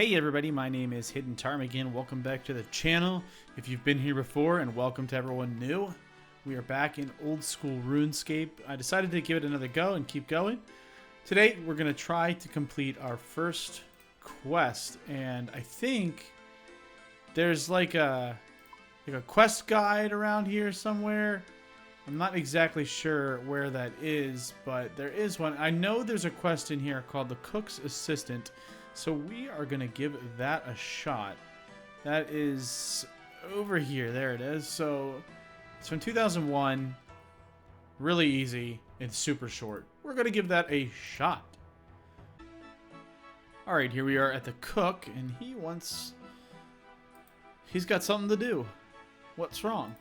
Hey everybody, my name is Hidden Ptarmigan. Welcome back to the channel. If you've been here before, and welcome to everyone new. We are back in old school Runescape. I decided to give it another go and keep going. Today we're going to try to complete our first quest, and I think there's like a quest guide around here somewhere. I'm not exactly sure where that is, but there is one. I know there's a quest in here called the Cook's Assistant. So we are going to give that a shot. That is over here. There it is. So it's from 2001. Really easy and super short. We're going to give that a shot. Alright, here we are at the cook, and he's got something to do. What's wrong?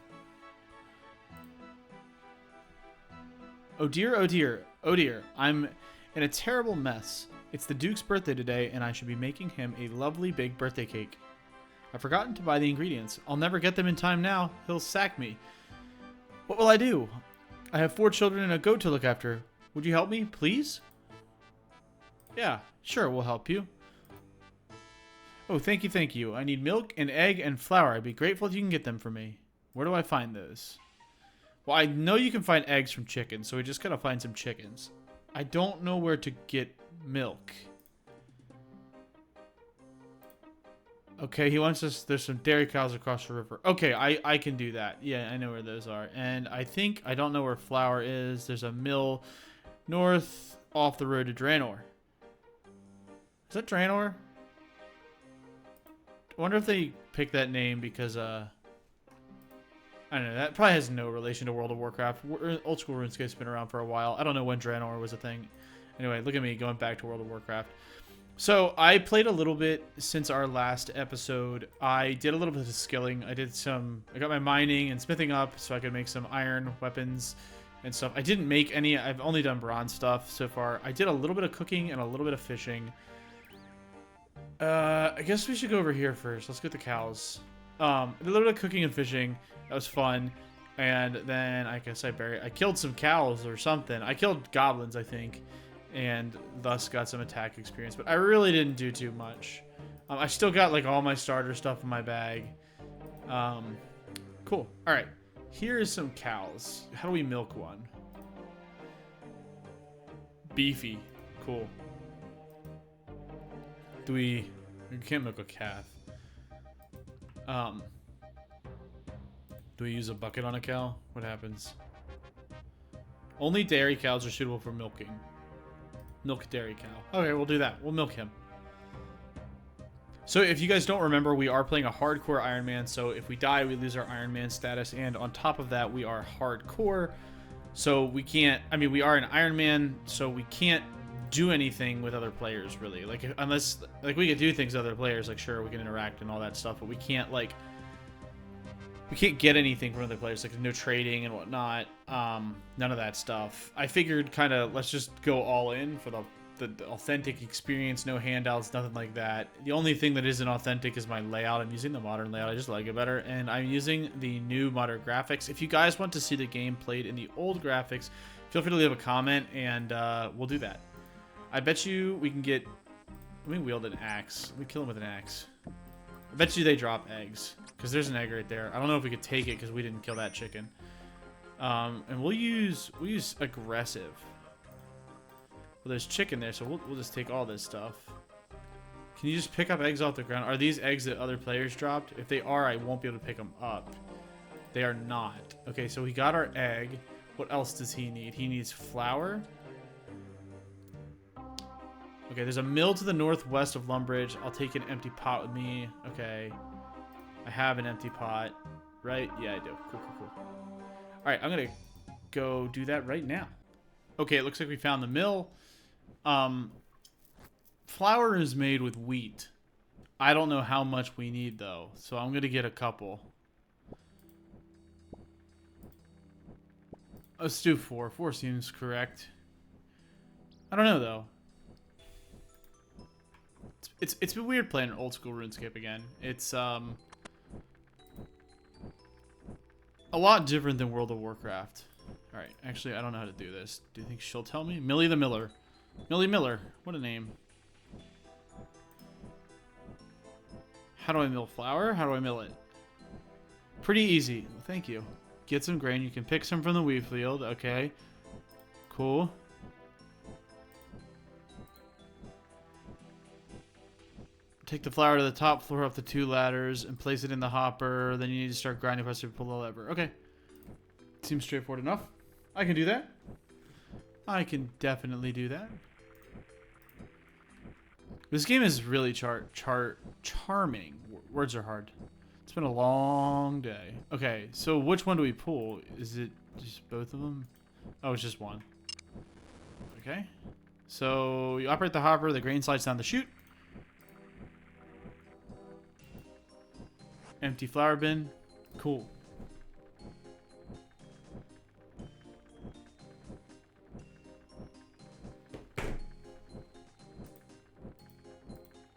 Oh dear, oh dear, oh dear. I'm in a terrible mess. It's the Duke's birthday today, and I should be making him a lovely big birthday cake. I've forgotten to buy the ingredients. I'll never get them in time now. He'll sack me. What will I do? I have 4 children and a goat to look after. Would you help me, please? Yeah, sure, we'll help you. Oh, thank you, thank you. I need milk, an egg, and flour. I'd be grateful if you can get them for me. Where do I find those? Well, I know you can find eggs from chickens, so we just gotta find some chickens. I don't know where to get milk. Okay, he wants us. There's some dairy cows across the river. Okay, I can do that. Yeah, I know where those are. And I don't know where flour is. There's a mill north off the road to Draenor. Is that Draenor? I wonder if they picked that name because I don't know, that probably has no relation to World of Warcraft. Old school RuneScape's been around for a while. I don't know when Draenor was a thing. Anyway, look at me going back to World of Warcraft. So I played a little bit since our last episode. I did a little bit of skilling. I got my mining and smithing up so I could make some iron weapons and stuff. I didn't make any. I've only done bronze stuff so far. I did a little bit of cooking and a little bit of fishing. I guess we should go over here first. Let's get the cows. A little bit of cooking and fishing. That was fun. And then I guess I killed some cows or something. I killed goblins, I think, and thus got some attack experience. But I really didn't do too much. I still got like all my starter stuff in my bag. Cool. All right. Here is some cows. How do we milk one? Beefy. Cool. We can't milk a calf. Do we use a bucket on a cow? What happens? Only dairy cows are suitable for milking. Milk dairy cow. Okay, we'll do that. We'll milk him. So if you guys don't remember, we are playing a hardcore Iron Man. So if we die, we lose our Iron Man status. And on top of that, we are hardcore. So we can't... I mean, we are an Iron Man, so we can't do anything with other players, really. Like, unless... Like, we could do things with other players. Like, sure, we can interact and all that stuff. But we can't, like... We can't get anything from other players, like no trading and whatnot. None of that stuff. I figured kind of let's just go all in for the authentic experience, no handouts, nothing like that. The only thing that isn't authentic is my layout. I'm using the modern layout. I just like it better. And I'm using the new modern graphics. If you guys want to see the game played in the old graphics, feel free to leave a comment and we'll do that. I bet you we can get... Let me wield an axe. Let me kill him with an axe. I bet you they drop eggs. Because there's an egg right there. I don't know if we could take it because we didn't kill that chicken. And we'll use aggressive. Well, there's chicken there, so we'll just take all this stuff. Can you just pick up eggs off the ground? Are these eggs that other players dropped? If they are, I won't be able to pick them up. They are not. Okay, so we got our egg. What else does he need? He needs flour. Okay, there's a mill to the northwest of Lumbridge. I'll take an empty pot with me. Okay. I have an empty pot, right? Yeah, I do. Cool, cool, cool. All right, I'm going to go do that right now. Okay, it looks like we found the mill. Flour is made with wheat. I don't know how much we need, though, so I'm going to get a couple. Let's do 4. 4 seems correct. I don't know, though. It's been weird playing old school RuneScape again. It's, a lot different than World of Warcraft. Alright, actually, I don't know how to do this. Do you think she'll tell me? Millie the Miller. Millie Miller. What a name. How do I mill flour? How do I mill it? Pretty easy. Thank you. Get some grain. You can pick some from the wheat field. Okay. Cool. Take the flour to the top floor up the 2 ladders and place it in the hopper. Then you need to start grinding faster to pull the lever. Okay. Seems straightforward enough. I can do that. I can definitely do that. This game is really charming. Words are hard. It's been a long day. Okay, so which one do we pull? Is it just both of them? Oh, it's just one. Okay. So you operate the hopper, the grain slides down the chute. Empty flour bin. Cool.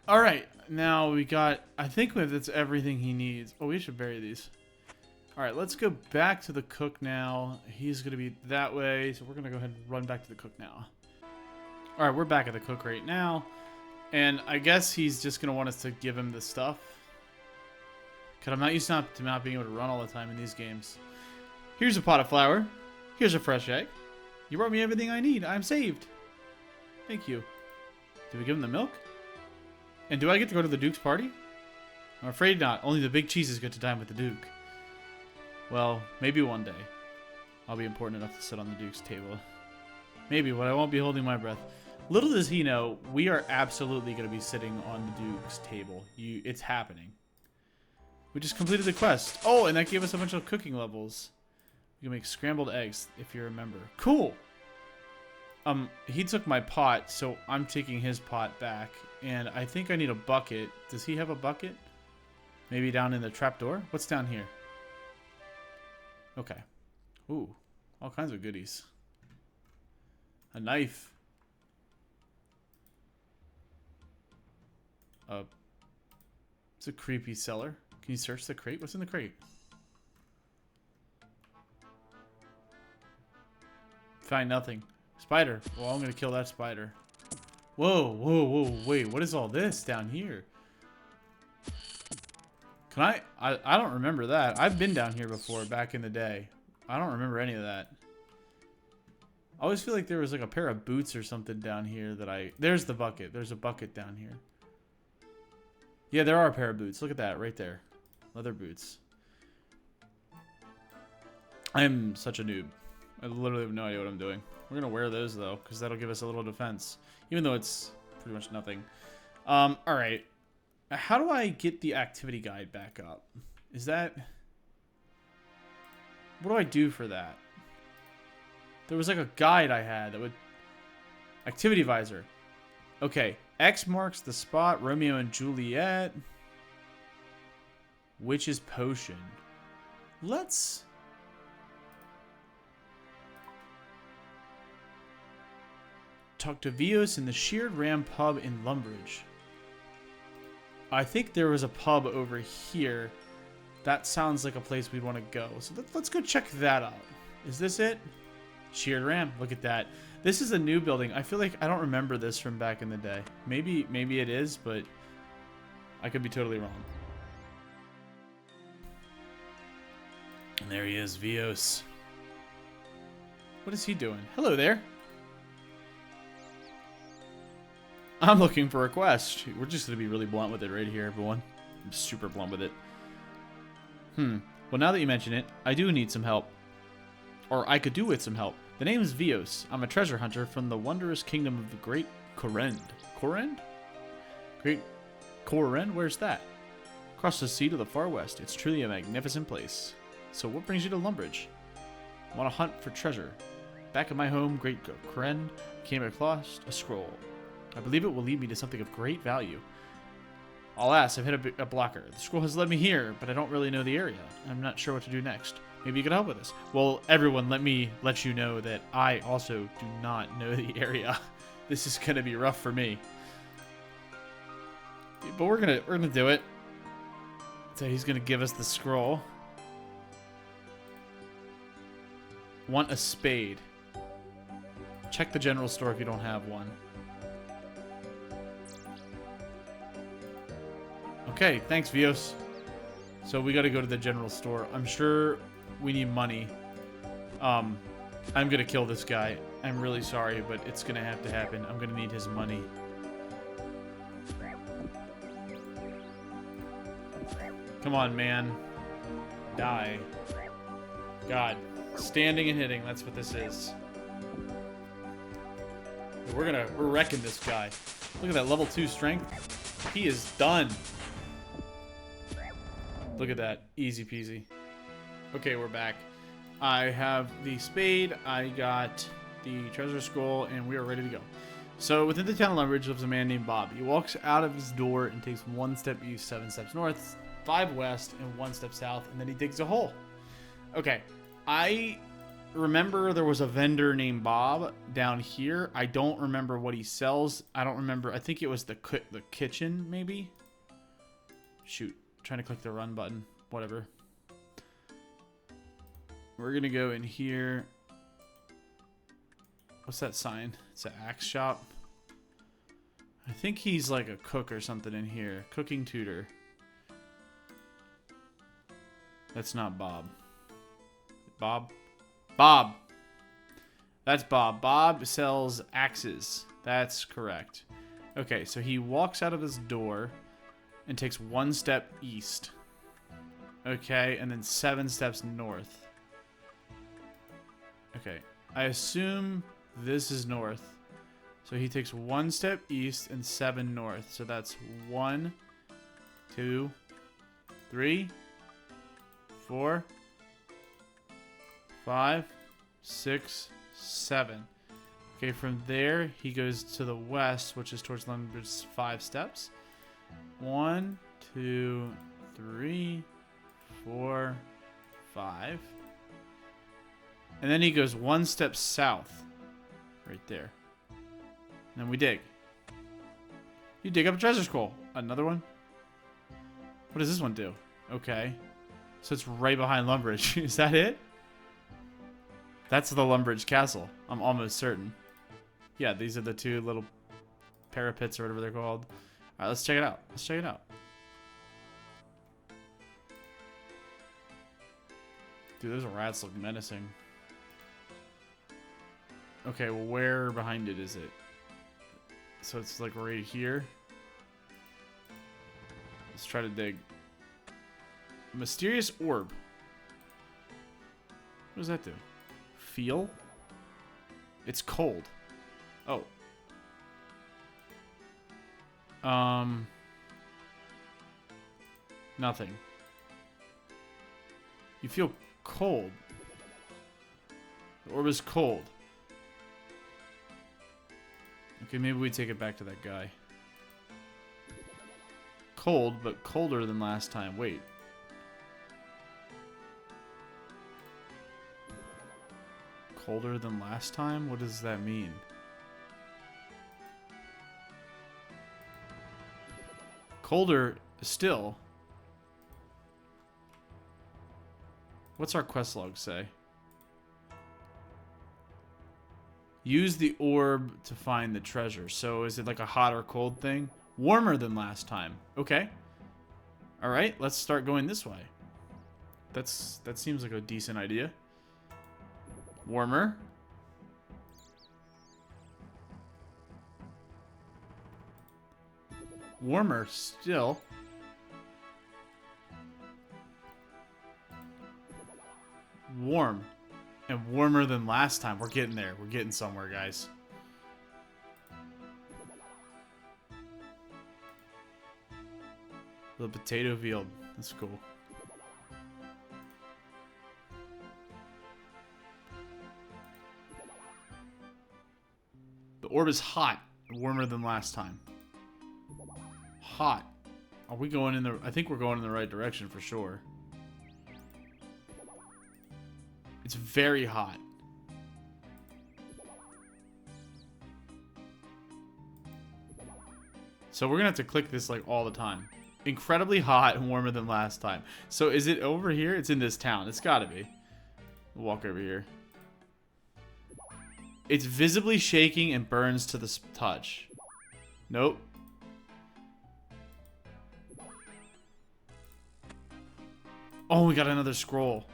All right, now we got, I think that's everything he needs. Oh, we should bury these. All right, let's go back to the cook now. He's going to be that way, so we're going to go ahead and run back to the cook now. All right, we're back at the cook right now. And I guess he's just going to want us to give him the stuff. Because I'm not used to not being able to run all the time in these games. Here's a pot of flour. Here's a fresh egg. You brought me everything I need. I'm saved. Thank you. Did we give him the milk? And do I get to go to the Duke's party? I'm afraid not. Only the big cheeses get to dine with the Duke. Well, maybe one day. I'll be important enough to sit on the Duke's table. Maybe, but I won't be holding my breath. Little does he know, we are absolutely going to be sitting on the Duke's table. It's happening. We just completed the quest. Oh, and that gave us a bunch of cooking levels. We can make scrambled eggs, if you remember. Cool! He took my pot, so I'm taking his pot back. And I think I need a bucket. Does he have a bucket? Maybe down in the trapdoor? What's down here? Okay. Ooh, all kinds of goodies. A knife. It's a creepy cellar. Can you search the crate? What's in the crate? Find nothing. Spider. Well, I'm gonna kill that spider. Whoa, whoa, whoa, wait, what is all this down here? Can I don't remember that. I've been down here before, back in the day. I don't remember any of that. I always feel like there was like a pair of boots or something down here that there's the bucket. There's a bucket down here. Yeah, there are a pair of boots. Look at that, right there. Leather boots. I'm such a noob. I literally have no idea what I'm doing. We're gonna wear those though, because that'll give us a little defense. Even though it's pretty much nothing. Alright. How do I get the activity guide back up? Is that... What do I do for that? There was like a guide I had that would... Activity visor. Okay. X marks the spot. Romeo and Juliet. Witch's potion. Let's... talk to Vios in the Sheared Ram pub in Lumbridge. I think there was a pub over here. That sounds like a place we'd want to go. So let's go check that out. Is this it? Sheared Ram. Look at that. This is a new building. I feel like I don't remember this from back in the day. Maybe it is, but I could be totally wrong. And there he is, Vios. What is he doing? Hello there. I'm looking for a quest. We're just going to be really blunt with it right here, everyone. I'm super blunt with it. Well, now that you mention it, I do need some help. Or I could do with some help. The name is Vios. I'm a treasure hunter from the wondrous kingdom of the Great Korend. Korend? Great Korend? Where's that? Across the sea to the far west. It's truly a magnificent place. So what brings you to Lumbridge? I want to hunt for treasure. Back at my home, Great Korend, came across a scroll. I believe it will lead me to something of great value. Alas, I've hit a blocker. The scroll has led me here, but I don't really know the area. I'm not sure what to do next. Maybe you can help with this. Well, everyone, let me let you know that I also do not know the area. This is gonna be rough for me. But we're gonna do it. So he's gonna give us the scroll. Want a spade. Check the general store if you don't have one. Okay, thanks, Vios. So we gotta go to the general store. I'm sure we need money. I'm gonna kill this guy. I'm really sorry, but it's gonna have to happen. I'm gonna need his money. Come on, man. Die. God. Standing and hitting, that's what this is. We're wrecking this guy. Look at that, level 2 strength. He is done. Look at that, easy peasy. Okay, we're back. I have the spade, I got the treasure scroll, and we are ready to go. So within the town of Lumbridge lives a man named Bob. He walks out of his door and takes 1 step east, 7 steps north, 5 west, and 1 step south, and then he digs a hole. Okay, I remember there was a vendor named Bob down here. I don't remember what he sells. I don't remember. I think it was the kitchen, maybe? Shoot, trying to click the run button. Whatever. We're going to go in here. What's that sign? It's an axe shop. I think he's like a cook or something in here. Cooking tutor. That's not Bob. Bob? Bob! That's Bob. Bob sells axes. That's correct. Okay, so he walks out of his door and takes 1 step east. Okay, and then 7 steps north. Okay, I assume this is north. So he takes 1 step east and 7 north. So that's 1, 2, 3, 4, 5, 6, 7. Okay, from there he goes to the west, which is towards Lumbridge's 5 steps. 1, 2, 3, 4, 5. And then he goes 1 step south. Right there. And then we dig. You dig up a treasure scroll. Another one? What does this one do? Okay. So it's right behind Lumbridge. Is that it? That's the Lumbridge Castle. I'm almost certain. Yeah, these are the 2 little parapets or whatever they're called. Alright, let's check it out. Let's check it out. Dude, those rats look menacing. Okay, well, where behind it is it? So it's like right here. Let's try to dig. Mysterious orb. What does that do? Feel? It's cold. Oh. Nothing. You feel cold. The orb is cold. Okay, maybe we take it back to that guy. Cold, but colder than last time. Wait. Colder than last time? What does that mean? Colder still. What's our quest log say? Use the orb to find the treasure. So is it like a hot or cold thing? Warmer than last time. Okay. Alright, let's start going this way. That seems like a decent idea. Warmer. Warmer still. Warm. And warmer than last time. We're getting there. We're getting somewhere, guys. The potato field. That's cool. The orb is hot. Warmer than last time. Hot. Are we going in the... I think we're going in the right direction for sure. It's very hot. So we're gonna have to click this like all the time. Incredibly hot and warmer than last time. So is it over here? It's in this town. It's gotta be. We'll walk over here. It's visibly shaking and burns to the touch. Nope. Oh, we got another scroll.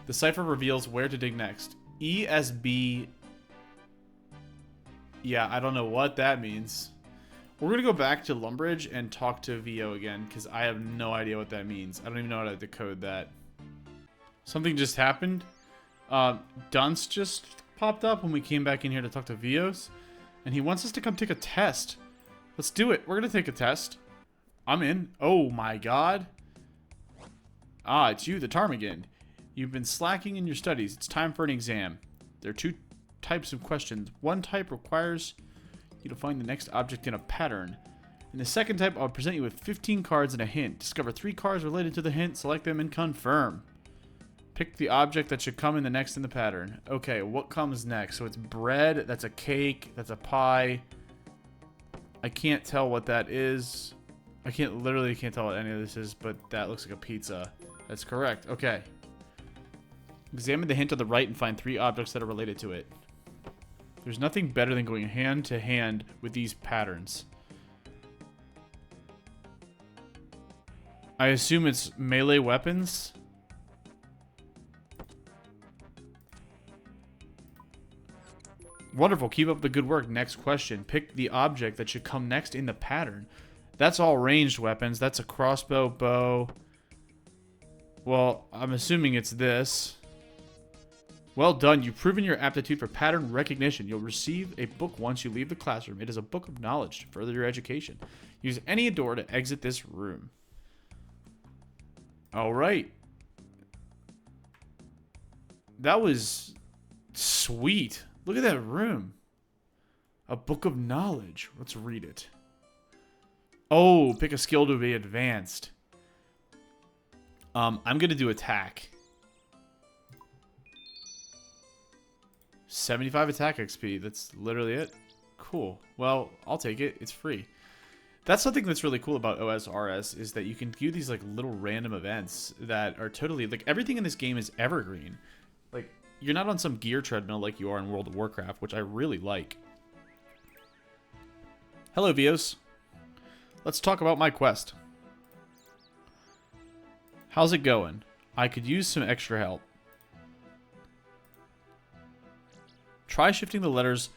The cipher reveals where to dig next. ESB. Yeah, I don't know what that means. We're going to go back to Lumbridge and talk to VO again, because I have no idea what that means. I don't even know how to decode that. Something just happened. Dunce just popped up when we came back in here to talk to Vios, and he wants us to come take a test. Let's do it. We're going to take a test. I'm in. Oh my god. Ah, it's you, the Ptarmigan. You've been slacking in your studies. It's time for an exam. There are two types of questions. One type requires you to find the next object in a pattern. In the second type, I'll present you with 15 cards and a hint. Discover 3 cards related to the hint, select them, and confirm. Pick the object that should come in the next in the pattern. Okay, what comes next? So it's bread, that's a cake, that's a pie. I can't tell what that is. Literally can't tell what any of this is, but that looks like a pizza. That's correct. Okay. Examine the hint on the right and find 3 objects that are related to it. There's nothing better than going hand to hand with these patterns. I assume it's melee weapons. Wonderful. Keep up the good work. Next question. Pick the object that should come next in the pattern. That's all ranged weapons. That's a crossbow, bow. Well, I'm assuming it's this. Well done. You've proven your aptitude for pattern recognition. You'll receive a book once you leave the classroom. It is a book of knowledge to further your education. Use any door to exit this room. All right. That was sweet. Look at that room. A book of knowledge. Let's read it. Oh, pick a skill to be advanced. I'm going to do attack. 75 attack XP. That's literally it. Cool. Well, I'll take it. It's free. That's something that's really cool about OSRS is that you can do these like little random events that are totally like everything in this game is evergreen. Like you're not on some gear treadmill like you are in World of Warcraft, which I really like. Hello, Vios. Let's talk about my quest. How's it going? I could use some extra help. Try shifting the letters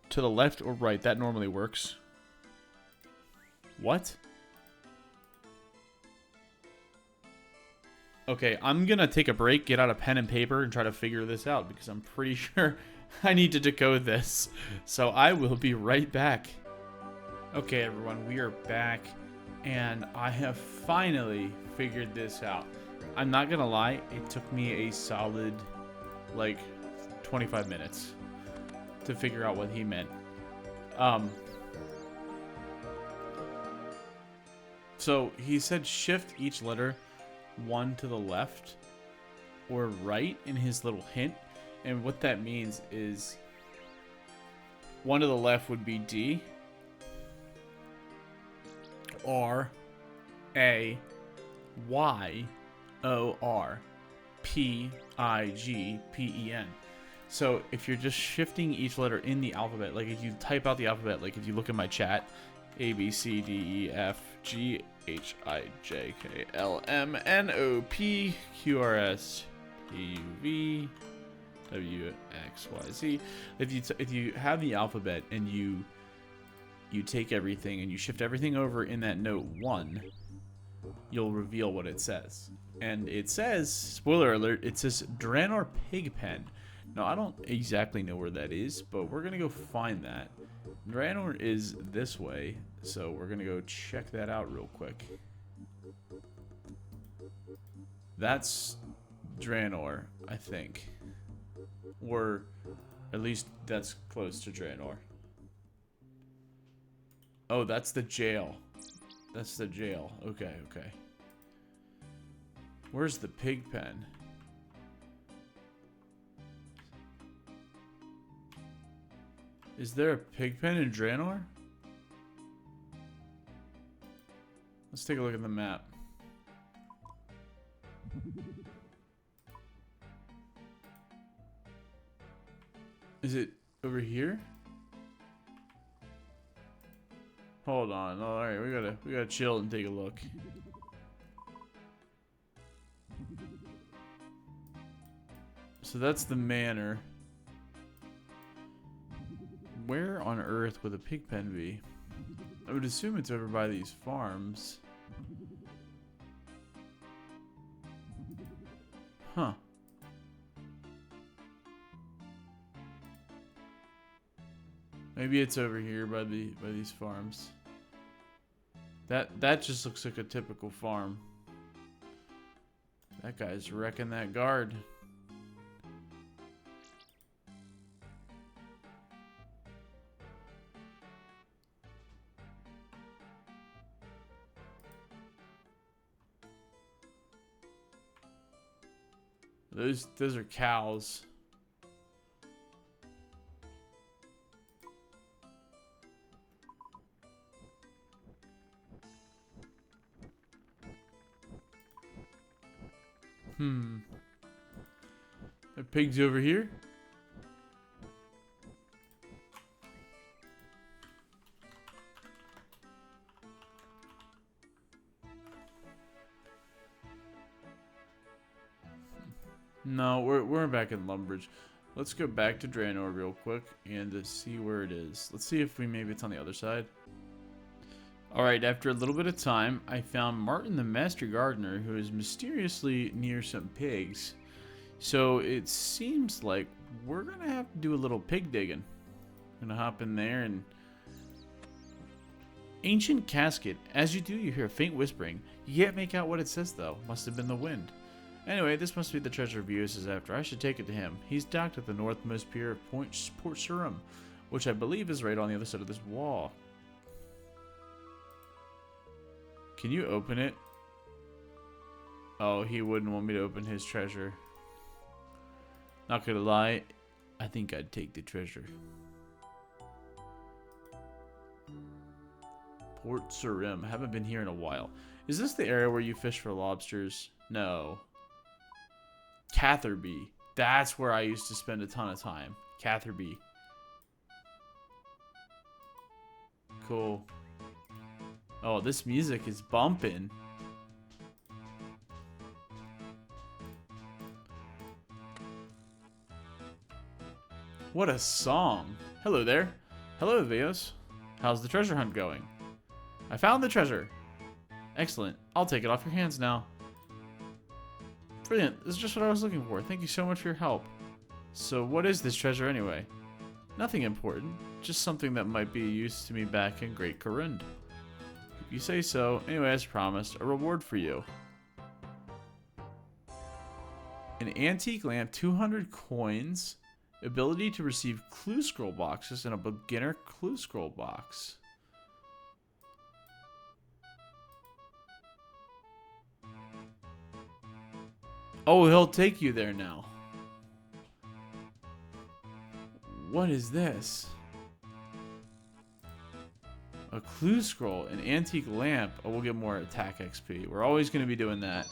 to the left or right. That normally works. What? Okay, I'm gonna take a break, get out a pen and paper, and try to figure this out because I'm pretty sure I need to decode this. So I will be right back. Okay, everyone, we are back, and I have finally figured this out. I'm not gonna lie, it took me a solid, like, 25 minutes to figure out what he meant. So he said shift each letter one to the left or right in his little hint. And what that means is one to the left would be D, R, A, Y, O, R, P, I, G, P, E, N. So if you're just shifting each letter in the alphabet, like if you type out the alphabet, like if you look at my chat, A, B, C, D, E, F, G, H, I, J, K, L, M, N, O, P, Q, R, S, T, U, V, W, X, Y, Z. If you have the alphabet and you take everything and you shift everything over in that note 1, you'll reveal what it says. And it says, spoiler alert, it says Draenor Pigpen. Now, I don't exactly know where that is, but we're going to go find that. Draenor is this way, so we're going to go check that out real quick. That's Draenor, I think. Or at least that's close to Draenor. Oh, that's the jail. That's the jail. Okay, okay. Where's the pig pen? Is there a pig pen in Draenor? Let's take a look at the map. Is it over here? Hold on. All right, we gotta chill and take a look. So that's the manor. Where on earth would the pig pen be? I would assume it's over by these farms. Huh. Maybe it's over here by these farms. That just looks like a typical farm. That guy's wrecking that guard. Those are cows. Are pigs over here? No, we're back in Lumbridge. Let's go back to Draenor real quick and see where it is. Let's see if maybe it's on the other side. Alright, after a little bit of time, I found Martin the Master Gardener, who is mysteriously near some pigs. So it seems like we're gonna have to do a little pig digging. Gonna hop in there and... Ancient casket. As you do, you hear a faint whispering. You can't make out what it says though. Must have been the wind. Anyway, this must be the treasure Vios is after. I should take it to him. He's docked at the northmost pier of Port Surum, which I believe is right on the other side of this wall. Can you open it? Oh, he wouldn't want me to open his treasure. Not gonna lie, I think I'd take the treasure. Port Surum. Haven't been here in a while. Is this the area where you fish for lobsters? No. Catherby. That's where I used to spend a ton of time. Catherby. Cool. Oh, this music is bumping. What a song. Hello there. Hello, Vios. How's the treasure hunt going? I found the treasure. Excellent. I'll take it off your hands now. Brilliant. This is just what I was looking for. Thank you so much for your help. So what is this treasure anyway? Nothing important. Just something that might be of use to me back in Great Corund. If you say so. Anyway, as promised, a reward for you. An antique lamp, 200 coins, ability to receive clue scroll boxes, and a beginner clue scroll box. Oh, he'll take you there now. What is this? A clue scroll, an antique lamp. Oh, we'll get more attack XP. We're always going to be doing that.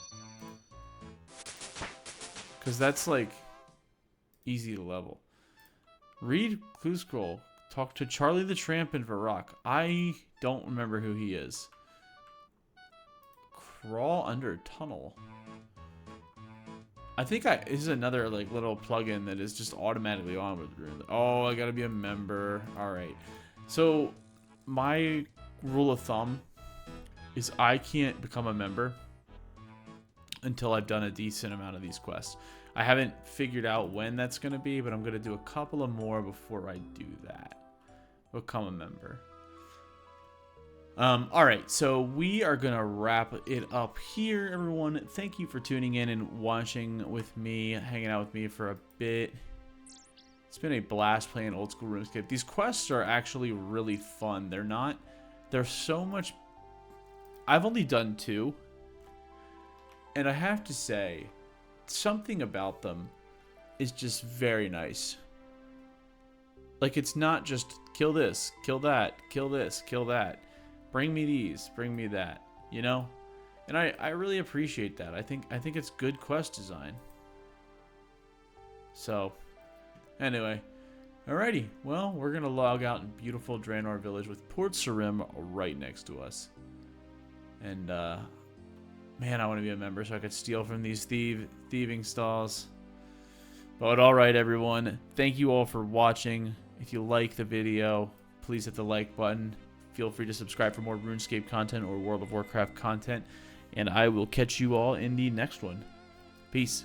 Because that's like easy to level. Read clue scroll. Talk to Charlie the Tramp in Varrock. I don't remember who he is. Crawl under tunnel. I think this is another like little plugin that is just automatically on with Rune. Oh, I gotta be a member. All right. So my rule of thumb is I can't become a member until I've done a decent amount of these quests. I haven't figured out when that's gonna be, but I'm gonna do a couple of more before I do that. Become a member. Alright, so we are gonna wrap it up here, everyone. Thank you for tuning in and watching with me, hanging out with me for a bit. It's been a blast playing old school RuneScape. These quests are actually really fun. They're so much... I've only done 2. And I have to say, something about them is just very nice. Like, it's not just kill this, kill that, kill this, kill that. Bring me these, bring me that, you know? And I really appreciate that. I think it's good quest design. So, anyway, Alrighty, well, we're going to log out in beautiful Draenor Village with Port Sarim right next to us. And, man, I want to be a member so I could steal from these thieving stalls. But alright, everyone, thank you all for watching. If you like the video, please hit the like button. Feel free to subscribe for more RuneScape content or World of Warcraft content. And I will catch you all in the next one. Peace.